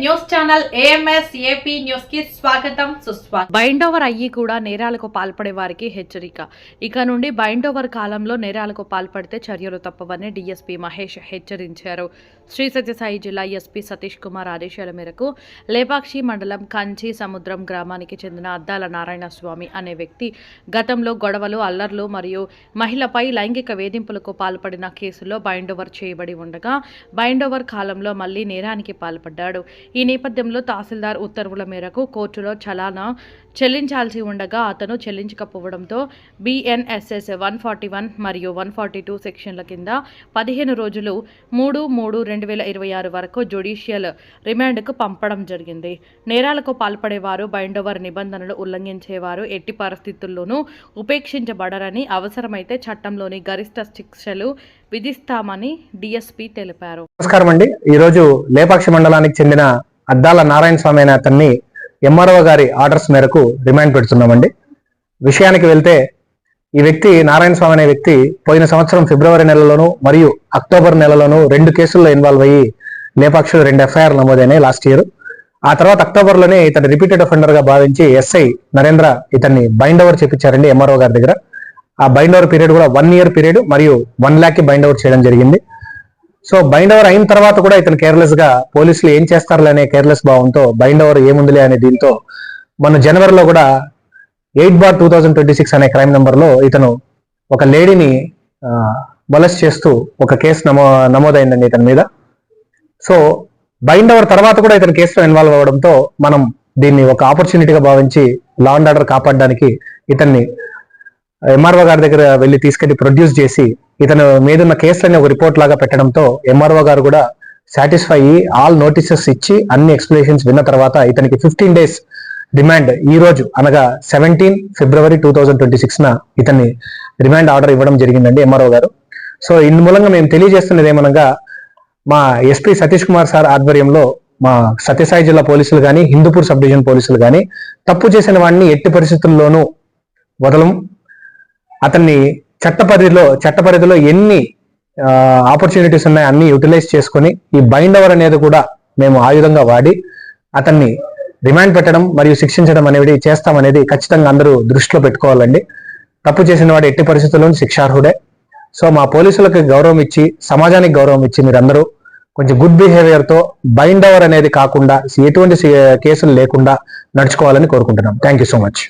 News channel AMS AP news కి స్వాగతం సుస్వాగతం. బైండ్ ఓవర్ అయ్యి కూడా నేరాలకు పాల్పడే వారికి హెచ్చరిక. ఇక నుండి బైండ్ ఓవర్ కాలంలో నేరాలకు పాల్పడితే చర్యలు తప్పవని DSP మహేష్ హెచ్చరించారు. శ్రీ సత్యసాయి జిల్లా SP సతీష్ కుమార్ ఆదేశాల మేరకు లేపాక్షి మండలం కంచి సముద్రం గ్రామానికి చెందిన అద్దాల నారాయణ స్వామి అనే వ్యక్తి గతంలో గొడవలు, అల్లర్లు మరియు మహిళపై లైంగిక వేధింపులకు పాల్పడిన కేసులో బైండ్ ఓవర్ చేయబడి ఉండగా బైండ్ ఓవర్ కాలంలో మళ్లీ నేరానికి పాల్పడ్డాడు. ఈ నేపథ్యంలో తహసీల్దార్ ఉత్తర్వుల మేరకు కోర్టులో చలానా చెల్లించాల్సి ఉండగా అతను చెల్లించకపోవడంతో BNSS 141 మరియు 142 సెక్షన్ల కింద 15 రోజులు 3/3/2026 వరకు జ్యుడిషియల్ రిమాండ్కు పంపడం జరిగింది. నేరాలకు పాల్పడేవారు, బైండ్ ఓవర్ నిబంధనలు ఉల్లంఘించేవారు ఎట్టి పరిస్థితుల్లోనూ ఉపేక్షించబడరని, అవసరమైతే చట్టంలోని గరిష్ట శిక్షలు విధిస్తామని DSP తెలిపారు. నమస్కారం అండి. ఈరోజు లేపాక్షి మండలానికి చెందిన అద్దాల నారాయణ స్వామి అనే అతన్ని MRO గారి ఆర్డర్స్ మేరకు రిమాండ్ పెడుతున్నామండి. విషయానికి వెళ్తే ఈ వ్యక్తి నారాయణ స్వామి అనే వ్యక్తి పోయిన సంవత్సరం ఫిబ్రవరి నెలలోను మరియు అక్టోబర్ నెలలోను 2 కేసుల్లో ఇన్వాల్వ్ అయ్యి లేపాక్షిలో 2 FIR నమోదైనాయి లాస్ట్ ఇయర్. ఆ తర్వాత అక్టోబర్లోనే ఇతను రిపీటెడ్ అఫెండర్ గా భావించి SI నరేంద్ర ఇతన్ని బైండ్ ఓవర్ చేపించారండి MRO గారి దగ్గర. ఆ బైండ్ ఓవర్ పీరియడ్ కూడా 1 year పీరియడ్ మరియు 1 lakh కి బైండ్ ఓవర్ చేయడం జరిగింది. సో బైండ్ ఓవర్ అయిన తర్వాత కూడా ఇతను కేర్లెస్ గా పోలీసులు ఏం చేస్తారులే అనే కేర్లెస్ భావంతో బైండ్ ఓవర్ ఏముందిలే అనే దీంతో మన జనవరిలో కూడా 8/2026 అనే క్రైమ్ నెంబర్ లో ఇతను ఒక లేడీని మొలెస్ట్ చేస్తూ ఒక కేసు నమోదైందండి ఇతని మీద. సో బైండ్ ఓవర్ తర్వాత కూడా ఇతను కేసులో ఇన్వాల్వ్ అవ్వడంతో మనం దీన్ని ఒక ఆపర్చునిటీగా భావించి లా అండ్ ఆర్డర్ కాపాడడానికి ఇతన్ని MRO గారి దగ్గర వెళ్ళి తీసుకెళ్లి ప్రొడ్యూస్ చేసి ఇతను మీదున్న కేసులని ఒక రిపోర్ట్ లాగా పెట్టడంతో MRO గారు కూడా సాటిస్ఫై అయ్యి ఆల్ నోటీసెస్ ఇచ్చి అన్ని ఎక్స్ప్లెనేషన్స్ విన్న తర్వాత ఇతనికి 15 days రిమాండ్ ఈ రోజు అనగా 17 February 2026 ఇతన్ని రిమాండ్ ఆర్డర్ ఇవ్వడం జరిగిందండి MRO గారు. సో ఇందు మూలంగా మేము తెలియజేస్తున్నది ఏమనగా మా SP సతీష్ కుమార్ సార్ ఆధ్వర్యంలో మా సత్యసాయి జిల్లా పోలీసులు కానీ, హిందూపూర్ సబ్ డివిజన్ పోలీసులు కానీ తప్పు చేసిన వాడిని ఎట్టి పరిస్థితుల్లోనూ వదలం. అతన్ని చట్టపరిధిలో ఎన్ని ఆపర్చునిటీస్ ఉన్నాయో అన్ని యూటిలైజ్ చేసుకొని ఈ బైండ్ ఓవర్ అనేది కూడా మేము ఆయుధంగా వాడి అతన్ని రిమాండ్ పెట్టడం మరియు శిక్షించడం అనేది చేస్తామనేది ఖచ్చితంగా అందరూ దృష్టిలో పెట్టుకోవాలండి. తప్పు చేసిన వాడు ఎట్టి పరిస్థితుల్లోనూ శిక్షార్హుడే. సో మా పోలీసులకు గౌరవం ఇచ్చి, సమాజానికి గౌరవం ఇచ్చి మీరందరూ కొంచెం గుడ్ బిహేవియర్ తో బైండ్ ఓవర్ అనేది కాకుండా ఎటువంటి కేసులు లేకుండా నడుచుకోవాలని కోరుకుంటున్నాం. Thank you so much.